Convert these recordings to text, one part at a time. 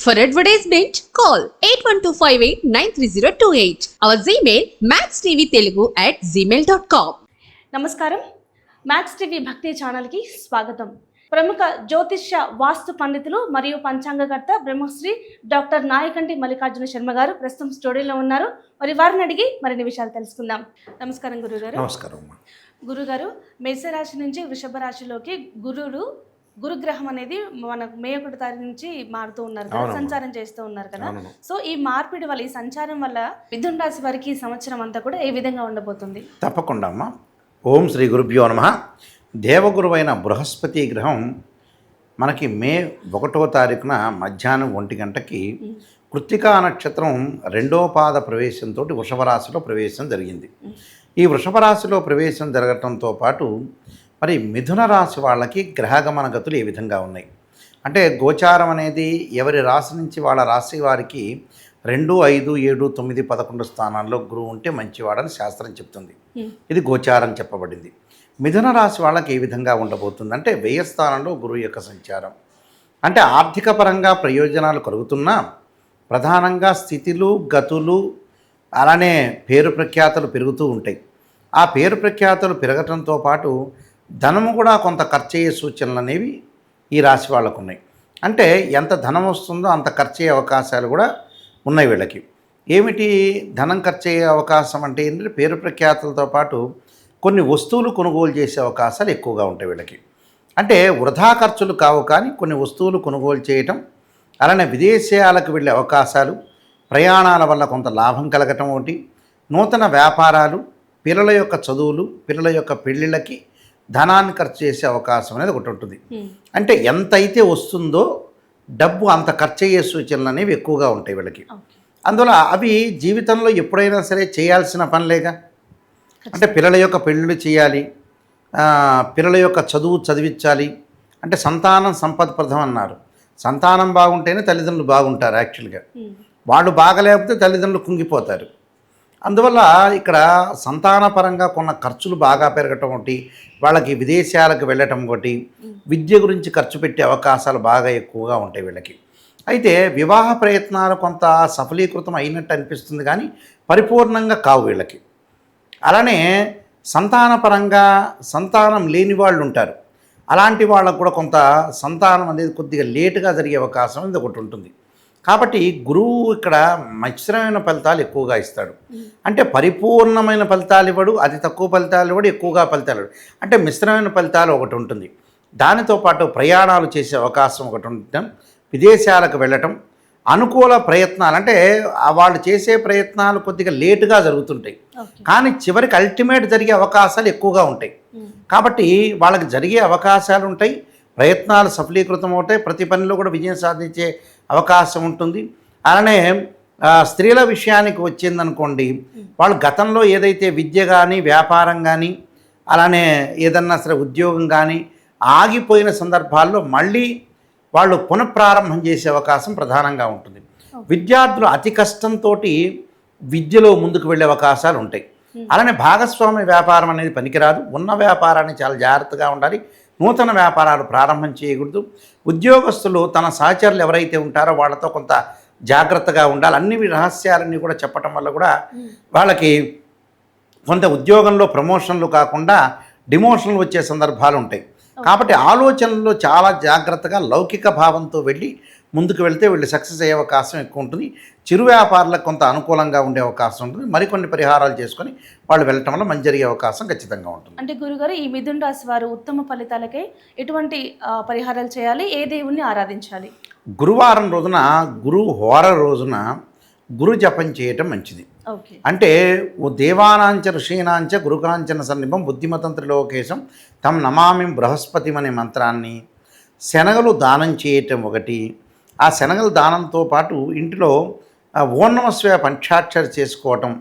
For advertisement, call 8125893028. Our Gmail maxtvtelugu@gmail.com. నమస్కారం. Max TV భక్తి ఛానల్కి స్వాగతం. ప్రముఖ జ్యోతిష్య వాస్తు పండితులు మరియు పంచాంగకర్త బ్రహ్మశ్రీ డాక్టర్ నాయకంటి మల్లికార్జున శర్మ గారు ప్రస్తుతం స్టూడియోలో ఉన్నారు. మరి వారిని అడిగి మరిన్ని విషయాలు తెలుసుకుందాం. నమస్కారం గురుగారు. నమస్కారం. గురుగారు, మేషరాశి నుంచి వృషభ రాశిలోకి గురుగ్రహం అనేది మనకు మే 1 తారీఖు నుంచి మారుతూ ఉన్నారు కదా, సంచారం చేస్తూ ఉన్నారు కదా. సో ఈ మార్పిడి వల్ల, ఈ సంచారం వల్ల మిథున రాశి వారికి ఈ సంవత్సరం అంతా కూడా ఏ విధంగా ఉండబోతుంది? తప్పకుండా అమ్మా. ఓం శ్రీ గురుభ్యో నమః. దేవగురువైన బృహస్పతి గ్రహం మనకి మే 1వ తారీఖున మధ్యాహ్నం 1 గంటకి కృత్తికా నక్షత్రం 2వ పాద ప్రవేశంతో వృషభ రాశిలో ప్రవేశం జరిగింది. ఈ వృషభ రాశిలో ప్రవేశం జరగటంతో పాటు మరి మిథున రాశి వాళ్ళకి గ్రహగమన గతులు ఏ విధంగా ఉన్నాయి అంటే, గోచారం అనేది ఎవరి రాశి నుంచి వాళ్ళ రాశి వారికి 2, 5, 7, 9, 11 స్థానాల్లో గురువు ఉంటే మంచివాడని శాస్త్రం చెప్తుంది. ఇది గోచారం చెప్పబడింది. మిథున రాశి వాళ్ళకి ఏ విధంగా ఉండబోతుంది అంటే, వ్యయ స్థానంలో గురువు యొక్క సంచారం అంటే ఆర్థిక పరంగా ప్రయోజనాలు కలుగుతున్నా ప్రధానంగా స్థితిలు గతులు అలానే పేరు ప్రఖ్యాతలు పెరుగుతూ ఉంటాయి. ఆ పేరు ప్రఖ్యాతలు పెరగటంతో పాటు ధనము కూడా కొంత ఖర్చు అయ్యే సూచనలు అనేవి ఈ రాశి వాళ్ళకు ఉన్నాయి. అంటే ఎంత ధనం వస్తుందో అంత ఖర్చు అయ్యే అవకాశాలు కూడా ఉన్నాయి వీళ్ళకి. ఏమిటి ధనం ఖర్చు అయ్యే అవకాశం అంటే ఏంటంటే, పేరు ప్రఖ్యాతులతో పాటు కొన్ని వస్తువులు కొనుగోలు చేసే అవకాశాలు ఎక్కువగా ఉంటాయి వీళ్ళకి. అంటే వృధా ఖర్చులు కావు, కానీ కొన్ని వస్తువులు కొనుగోలు చేయటం, అలానే విదేశాలకు వెళ్ళే అవకాశాలు, ప్రయాణాల వల్ల కొంత లాభం కలగటం ఒకటి, నూతన వ్యాపారాలు, పిల్లల యొక్క చదువులు, పిల్లల యొక్క పెళ్ళిళ్ళకి ధనాన్ని ఖర్చు చేసే అవకాశం అనేది ఒకటి ఉంటుంది. అంటే ఎంత అయితే వస్తుందో డబ్బు అంత ఖర్చు అయ్యే సూచనలు అనేవి ఎక్కువగా ఉంటాయి వీళ్ళకి. అందువల్ల అవి జీవితంలో ఎప్పుడైనా సరే చేయాల్సిన పనులేగా. అంటే పిల్లల యొక్క పెళ్ళిళ్ళు చేయాలి, పిల్లల యొక్క చదువు చదివించాలి. అంటే సంతానం సంపదప్రదం అన్నారు. సంతానం బాగుంటేనే తల్లిదండ్రులు బాగుంటారు. యాక్చువల్గా వాళ్ళు బాగలేకపోతే తల్లిదండ్రులు కుంగిపోతారు. అందువల్ల ఇక్కడ సంతానపరంగా కొన్న ఖర్చులు బాగా పెరగటం ఒకటి, వాళ్ళకి విదేశాలకు వెళ్ళటం ఒకటి, విద్య గురించి ఖర్చు పెట్టే అవకాశాలు బాగా ఎక్కువగా ఉంటాయి వీళ్ళకి. అయితే వివాహ ప్రయత్నాలు కొంత సఫలీకృతం అయినట్టు అనిపిస్తుంది, కానీ పరిపూర్ణంగా కావు వీళ్ళకి. అలానే సంతానపరంగా సంతానం లేని వాళ్ళు ఉంటారు. అలాంటి వాళ్ళకు కూడా కొంత సంతానం అనేది కొద్దిగా లేటుగా జరిగే అవకాశం అనేది ఒకటి ఉంటుంది. కాబట్టి గురువు ఇక్కడ మిశ్రమైన ఫలితాలు ఎక్కువగా ఇస్తాడు. అంటే పరిపూర్ణమైన ఫలితాలు ఇవ్వడు, అతి తక్కువ ఫలితాలు ఇవ్వడు, ఎక్కువగా ఫలితాలు ఇవ్వడు. అంటే మిశ్రమైన ఫలితాలు ఒకటి ఉంటుంది. దానితో పాటు ప్రయాణాలు చేసే అవకాశం ఒకటి ఉండటం, విదేశాలకు వెళ్ళటం, అనుకూల ప్రయత్నాలు అంటే వాళ్ళు చేసే ప్రయత్నాలు కొద్దిగా లేటుగా జరుగుతుంటాయి, కానీ చివరికి అల్టిమేట్ జరిగే అవకాశాలు ఎక్కువగా ఉంటాయి. కాబట్టి వాళ్ళకి జరిగే అవకాశాలు ఉంటాయి, ప్రయత్నాలు సఫలీకృతం అవుతాయి, ప్రతి పనిలో కూడా విజయం సాధించే అవకాశం ఉంటుంది. అలానే స్త్రీల విషయానికి వచ్చిందనుకోండి, వాళ్ళు గతంలో ఏదైతే విద్య కానీ వ్యాపారం కానీ అలానే ఏదన్నా సరే ఉద్యోగం కానీ ఆగిపోయిన సందర్భాల్లో మళ్ళీ వాళ్ళు పునఃప్రారంభం చేసే అవకాశం ప్రధానంగా ఉంటుంది. విద్యార్థులు అతి కష్టంతో విద్యలో ముందుకు వెళ్ళే అవకాశాలు ఉంటాయి. అలానే భాగస్వామ్య వ్యాపారం అనేది పనికిరాదు. ఉన్న వ్యాపారాన్ని చాలా జాగ్రత్తగా ఉండాలి. నూతన వ్యాపారాలు ప్రారంభం చేయకూడదు. ఉద్యోగస్తులు తన సహచరులు ఎవరైతే ఉంటారో వాళ్ళతో కొంత జాగ్రత్తగా ఉండాలి. అన్ని రహస్యాలన్నీ కూడా చెప్పటం వల్ల కూడా వాళ్ళకి కొంత ఉద్యోగంలో ప్రమోషన్లు కాకుండా డిమోషన్లు వచ్చే సందర్భాలు ఉంటాయి. కాబట్టి ఆలోచనల్లో చాలా జాగ్రత్తగా లౌకిక భావంతో వెళ్ళి ముందుకు వెళ్తే వీళ్ళు సక్సెస్ అయ్యే అవకాశం ఎక్కువ ఉంటుంది. చిరు వ్యాపారులకు కొంత అనుకూలంగా ఉండే అవకాశం ఉంటుంది. మరికొన్ని పరిహారాలు చేసుకొని వాళ్ళు వెళ్ళటం వల్ల మంచి జరిగే అవకాశం ఖచ్చితంగా ఉంటుంది. అంటే గురుగారు, ఈ మిథున రాశి వారు ఉత్తమ ఫలితాలకై ఎటువంటి పరిహారాలు చేయాలి, ఏ దేవుణ్ణి ఆరాధించాలి? గురువారం రోజున, గురు హోర రోజున గురు జపం చేయటం మంచిది. అంటే ఓ దేవానాంచ ఋషీనాంచ గురుకాంచన సన్నిభం బుద్ధిమతం త్రిలోకేశం తం నమామి బృహస్పతి అనే మంత్రాన్ని, శనగలు దానం చేయటం ఒకటి. ఆ శనగల దానంతో పాటు ఇంటిలో ఓం నమః శివాయ పంచాక్షరి చేసుకోవటం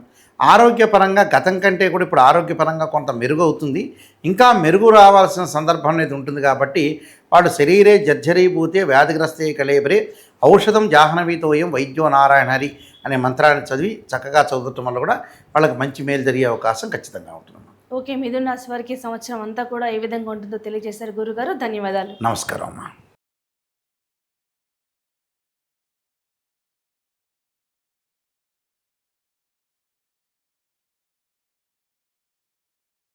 ఆరోగ్యపరంగా గతం కంటే కూడా ఇప్పుడు ఆరోగ్యపరంగా కొంత మెరుగవుతుంది. ఇంకా మెరుగు రావాల్సిన సందర్భం అనేది ఉంటుంది. కాబట్టి వాళ్ళు శరీరే జర్జరీభూతే వ్యాధిగ్రస్తే కళేబరే ఔషధం జాహ్నవీతోయం వైద్యో నారాయణ హరి అనే మంత్రాన్ని చదివి చక్కగా చదవటం వల్ల కూడా వాళ్ళకి మంచి మేలు జరిగే అవకాశం ఖచ్చితంగా ఉంటుంది. ఓకే, మిథున రాశి వారికి సంవత్సరం అంతా కూడా ఏ విధంగా ఉంటుందో తెలియజేశారు గురుగారు. ధన్యవాదాలు. నమస్కారం అమ్మా.